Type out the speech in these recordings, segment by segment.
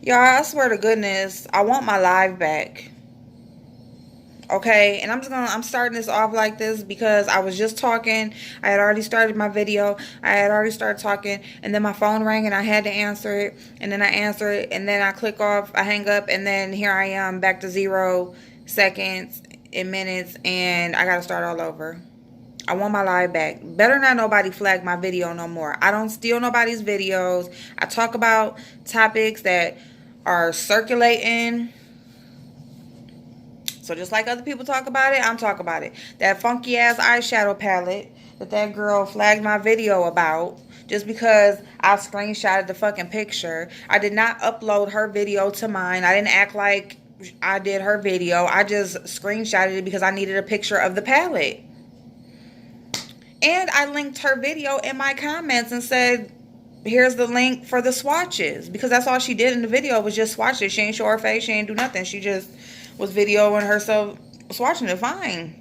Y'all, I swear to goodness, I want my live back. Okay, and I'm starting this off like this because I was just talking. I had already started my video. I had already started talking, and then my phone rang and I had to answer it, and then I answer it, and then I click off, I hang up, and then here I am back to 0 seconds and minutes, and I gotta start all over. I want my live back. Better not nobody flag my video no more. I don't steal nobody's videos. I talk about topics that are circulating. So just like other people talk about it, I'm talking about it. That funky ass eyeshadow palette that girl flagged my video about just because I screenshotted the fucking picture. I did not upload her video to mine. I didn't act like I did her video. I just screenshotted it because I needed a picture of the palette. And I linked her video in my comments and said, here's the link for the swatches. Because that's all she did in the video was just swatches. She ain't show her face. She ain't do nothing. She just was videoing herself swatching it. Fine.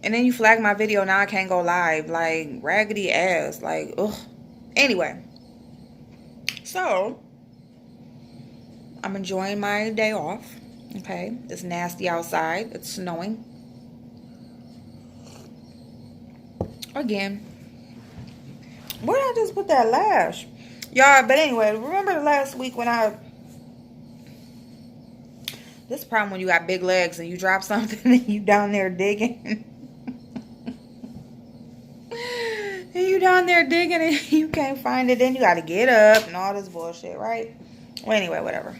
And then you flag my video. Now I can't go live. Like, raggedy ass. Like, ugh. Anyway. So, I'm enjoying my day off. Okay. It's nasty outside. It's snowing. Again. Where did I just put that lash? Y'all, but anyway, remember the last week when this problem when you got big legs and you drop something and you down there digging. And you down there digging and you can't find it. Then you got to get up and all this bullshit, right? Well, anyway, whatever.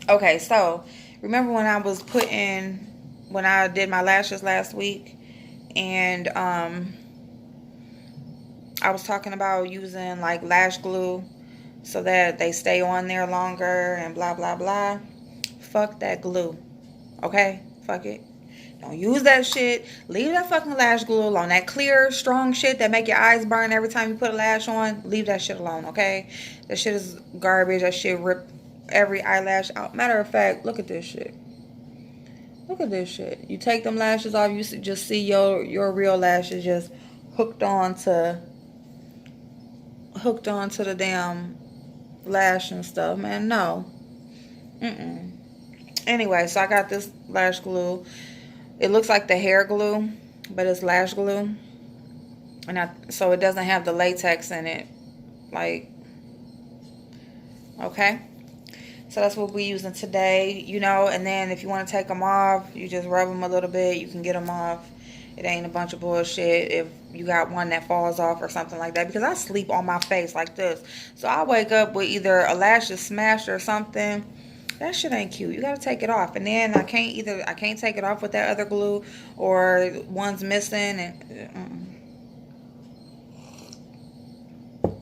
Okay, so remember when I did my lashes last week and I was talking about using like lash glue so that they stay on there longer and blah, blah, blah. Fuck that glue. Okay? Fuck it. Don't use that shit. Leave that fucking lash glue alone. That clear, strong shit that make your eyes burn every time you put a lash on, leave that shit alone, okay? That shit is garbage. That shit rip every eyelash out. Matter of fact, look at this shit. Look at this shit. You take them lashes off, you just see your real lashes just hooked onto the damn lash and stuff, man. No. Anyway, so I got this lash glue. It looks like the hair glue, but it's lash glue. And so it doesn't have the latex in it. Like, okay. So that's what we're using today, you know. And then if you want to take them off, you just rub them a little bit. You can get them off. It ain't a bunch of bullshit if you got one that falls off or something like that. Because I sleep on my face like this. So I wake up with either a lash is smashed or something. That shit ain't cute. You gotta take it off. And then I can't take it off with that other glue or one's missing and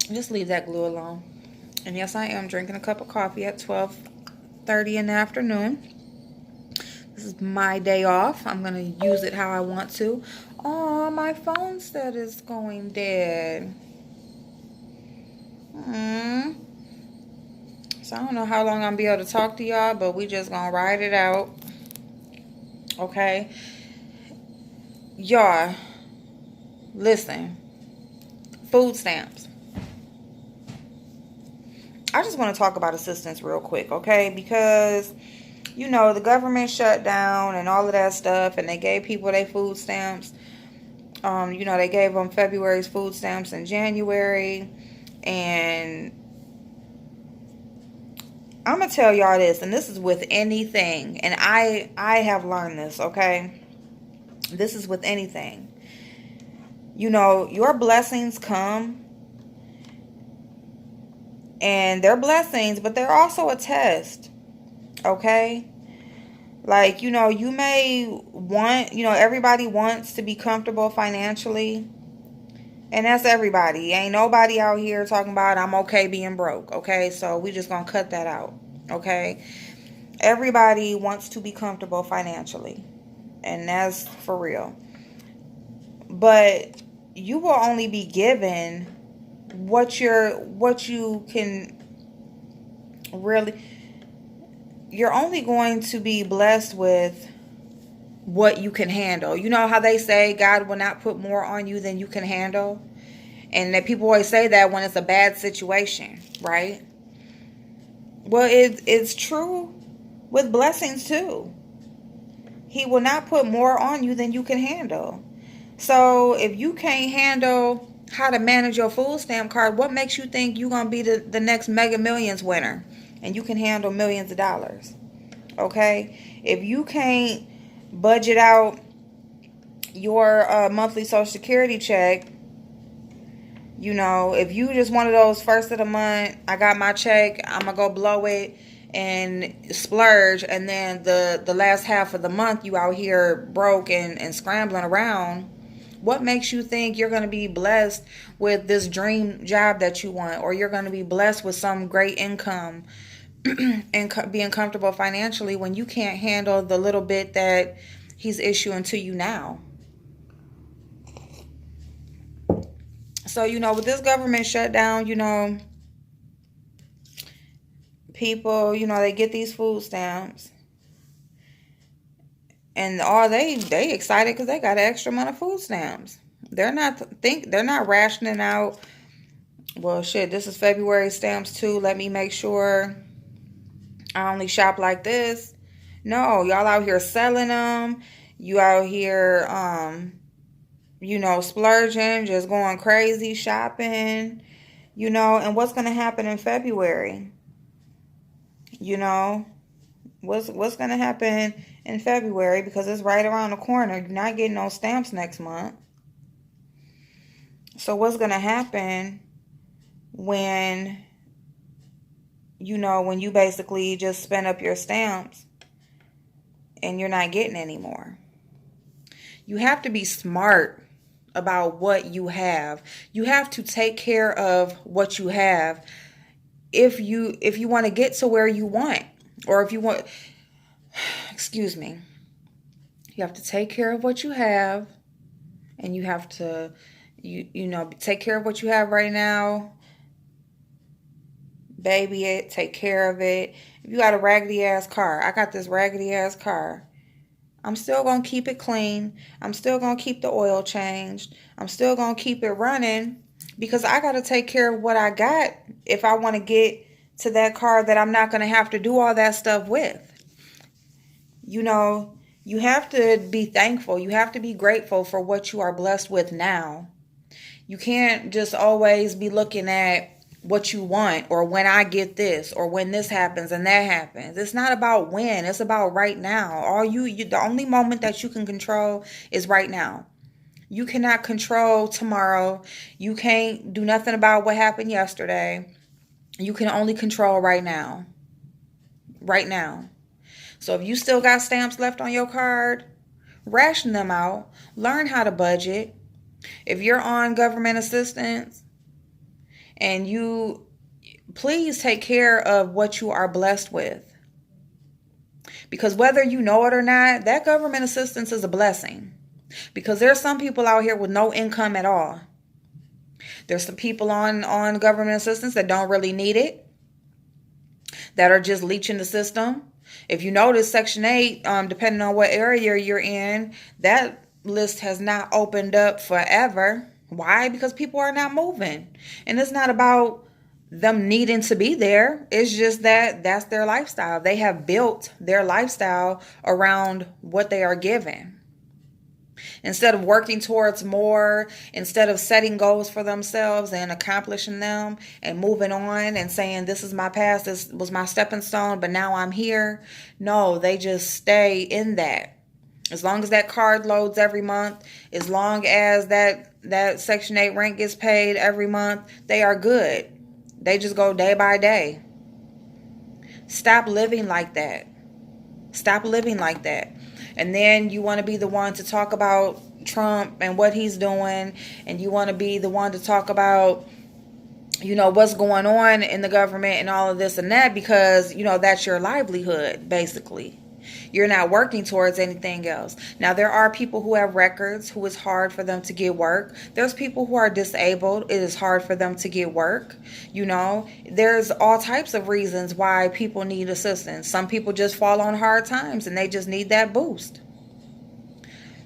just leave that glue alone. And yes, I am drinking a cup of coffee at 12:30 in the afternoon. This is my day off. I'm gonna use it how I want to. Oh, my phone said it's going dead. So I don't know how long I'm gonna be able to talk to y'all, but we just gonna ride it out. Okay. Y'all, listen. Food stamps. I just want to talk about assistance real quick, okay? Because, you know, the government shut down and all of that stuff, and they gave people their food stamps. You know, they gave them February's food stamps in January, and I'm gonna tell y'all this, and this is with anything, and I have learned this, okay? This is with anything. You know, your blessings come, and they're blessings, but they're also a test, okay? Like, you know, you may want, you know, everybody wants to be comfortable financially, and that's everybody. Ain't nobody out here talking about I'm okay being broke, okay? So we just gonna cut that out, okay? Everybody wants to be comfortable financially, and that's for real. But you will only be given what you can really. You're only going to be blessed with what you can handle. You know how they say God will not put more on you than you can handle? And that people always say that when it's a bad situation, right? Well, it's true with blessings too. He will not put more on you than you can handle. So if you can't handle how to manage your food stamp card, what makes you think you're going to be the next Mega Millions winner and you can handle millions of dollars? Okay? If you can't budget out your monthly Social Security check, you know, if you just one of those first of the month, I got my check, I'm going to go blow it and splurge, and then the last half of the month you out here broke and scrambling around, what makes you think you're going to be blessed with this dream job that you want, or you're going to be blessed with some great income and being comfortable financially when you can't handle the little bit that he's issuing to you now? So, you know, with this government shutdown, you know, people, you know, they get these food stamps, and all they excited because they got an extra amount of food stamps. They're not rationing out. Well, shit, this is February stamps too. Let me make sure I only shop like this. No, y'all out here selling them. You out here, you know, splurging, just going crazy shopping. You know, and what's gonna happen in February? You know, what's going to happen in February, because it's right around the corner. You're not getting no stamps next month. So what's going to happen when, you know, when you basically just spend up your stamps and you're not getting any more? You have to be smart about what you have. You have to take care of what you have. If you want to get to where you want, or if you want, excuse me, you have to take care of what you have, and you have to, you know, take care of what you have right now, baby it, take care of it. If you got a raggedy ass car, I got this raggedy ass car, I'm still going to keep it clean. I'm still going to keep the oil changed. I'm still going to keep it running, because I got to take care of what I got if I want to get to that car that I'm not going to have to do all that stuff with. You know, you have to be thankful. You have to be grateful for what you are blessed with now. You can't just always be looking at what you want, or when I get this, or when this happens and that happens. It's not about when, it's about right now. The only moment that you can control is right now. You cannot control tomorrow. You can't do nothing about what happened yesterday. You can only control right now. Right now. So if you still got stamps left on your card, ration them out. Learn how to budget. If you're on government assistance, and you, please take care of what you are blessed with. Because whether you know it or not, that government assistance is a blessing. Because there's some people out here with no income at all. There's some people on government assistance that don't really need it, that are just leeching the system. If you notice, Section 8, depending on what area you're in, that list has not opened up forever. Why? Because people are not moving. And it's not about them needing to be there. It's just that that's their lifestyle. They have built their lifestyle around what they are given. Instead of working towards more, instead of setting goals for themselves and accomplishing them and moving on and saying, this is my past, this was my stepping stone, but now I'm here. No, they just stay in that. As long as that card loads every month, as long as that Section 8 rent gets paid every month, they are good. They just go day by day. Stop living like that. Stop living like that. And then you want to be the one to talk about Trump and what he's doing. And you want to be the one to talk about, you know, what's going on in the government and all of this and that, because, you know, that's your livelihood, basically. You're not working towards anything else. Now, there are people who have records who it's hard for them to get work. There's people who are disabled. It is hard for them to get work. You know, there's all types of reasons why people need assistance. Some people just fall on hard times and they just need that boost.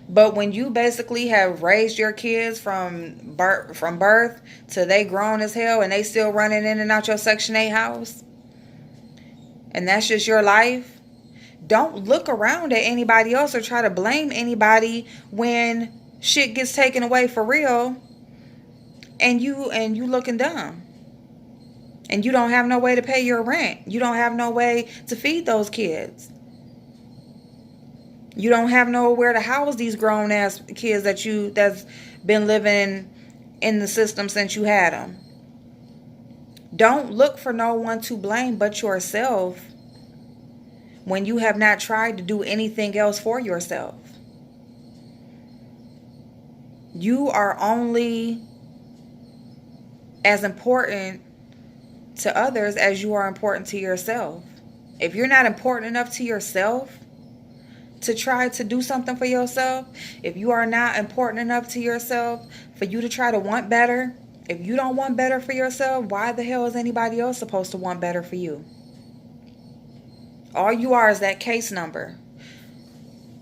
But when you basically have raised your kids from birth to they grown as hell and they still running in and out your Section 8 house, and that's just your life, don't look around at anybody else or try to blame anybody when shit gets taken away for real and you looking dumb. And you don't have no way to pay your rent. You don't have no way to feed those kids. You don't have nowhere to house these grown ass kids that's been living in the system since you had them. Don't look for no one to blame but yourself when you have not tried to do anything else for yourself. You are only as important to others as you are important to yourself. If you're not important enough to yourself to try to do something for yourself, if you are not important enough to yourself for you to try to want better, if you don't want better for yourself, why the hell is anybody else supposed to want better for you? All you are is that case number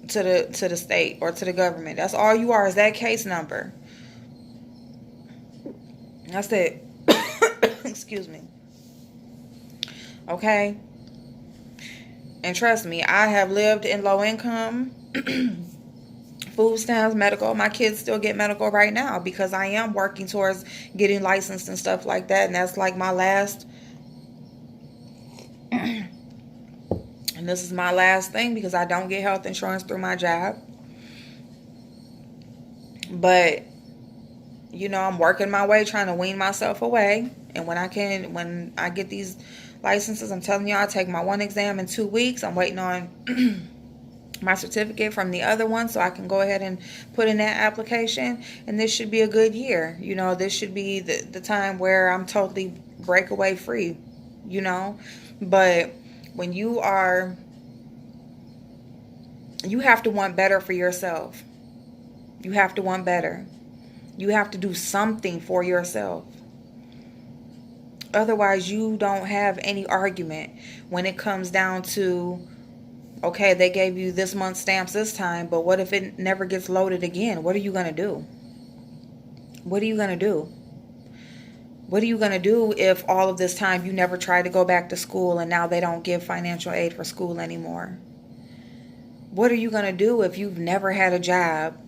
to the state or to the government. That's all you are, is that case number. That's it. Excuse me. Okay? And trust me, I have lived in low income, food stamps, medical. My kids still get medical right now because I am working towards getting licensed and stuff like that. And that's like my last, and this is my last thing because I don't get health insurance through my job. But, you know, I'm working my way, trying to wean myself away. And when I get these licenses, I'm telling you, I'll take my one exam in 2 weeks. I'm waiting on my certificate from the other one so I can go ahead and put in that application. And this should be a good year. You know, this should be the time where I'm totally breakaway free, you know. But when you have to want better for yourself. You have to want better. You have to do something for yourself. Otherwise, you don't have any argument when it comes down to, okay, they gave you this month's stamps this time, but what if it never gets loaded again? What are you going to do? What are you going to do? What are you going to do if all of this time you never tried to go back to school and now they don't give financial aid for school anymore? What are you going to do if you've never had a job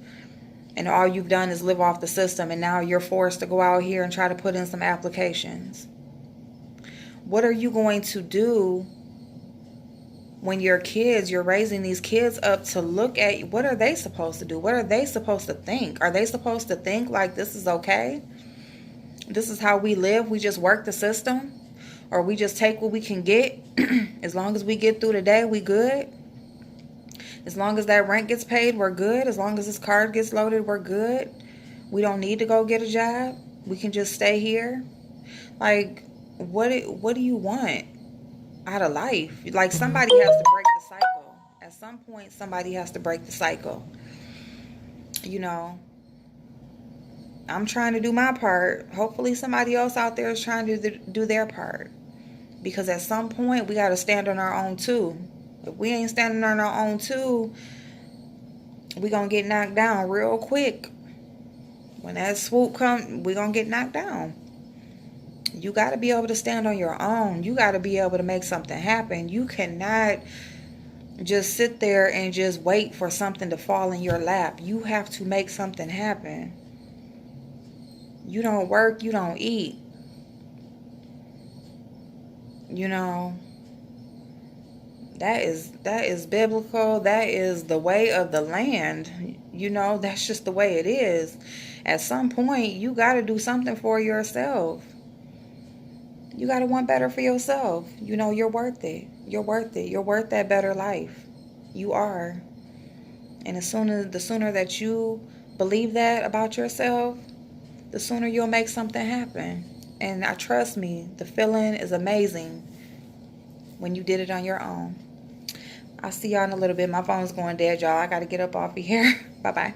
and all you've done is live off the system and now you're forced to go out here and try to put in some applications? What are you going to do when you're raising these kids up to look at, what are they supposed to do? What are they supposed to think? Are they supposed to think like this is okay? This is how we live. We just work the system, or we just take what we can get. As long as we get through the day, we good. As long as that rent gets paid, we're good. As long as this card gets loaded, we're good. We don't need to go get a job. We can just stay here. Like, what do you want out of life? Like, somebody has to break the cycle. At some point, somebody has to break the cycle. You know, I'm trying to do my part. Hopefully somebody else out there is trying to do their part. Because at some point, we got to stand on our own too. If we ain't standing on our own too, we going to get knocked down real quick. When that swoop comes, we going to get knocked down. You got to be able to stand on your own. You got to be able to make something happen. You cannot just sit there and just wait for something to fall in your lap. You have to make something happen. You don't work, you don't eat. You know, that is biblical. That is the way of the land. You know, that's just the way it is. At some point, you got to do something for yourself. You got to want better for yourself. You know, you're worth it. You're worth it. You're worth that better life. You are. And the sooner that you believe that about yourself, the sooner you'll make something happen. And trust me, the feeling is amazing when you did it on your own. I'll see y'all in a little bit. My phone's going dead, y'all. I got to get up off of here. Bye-bye.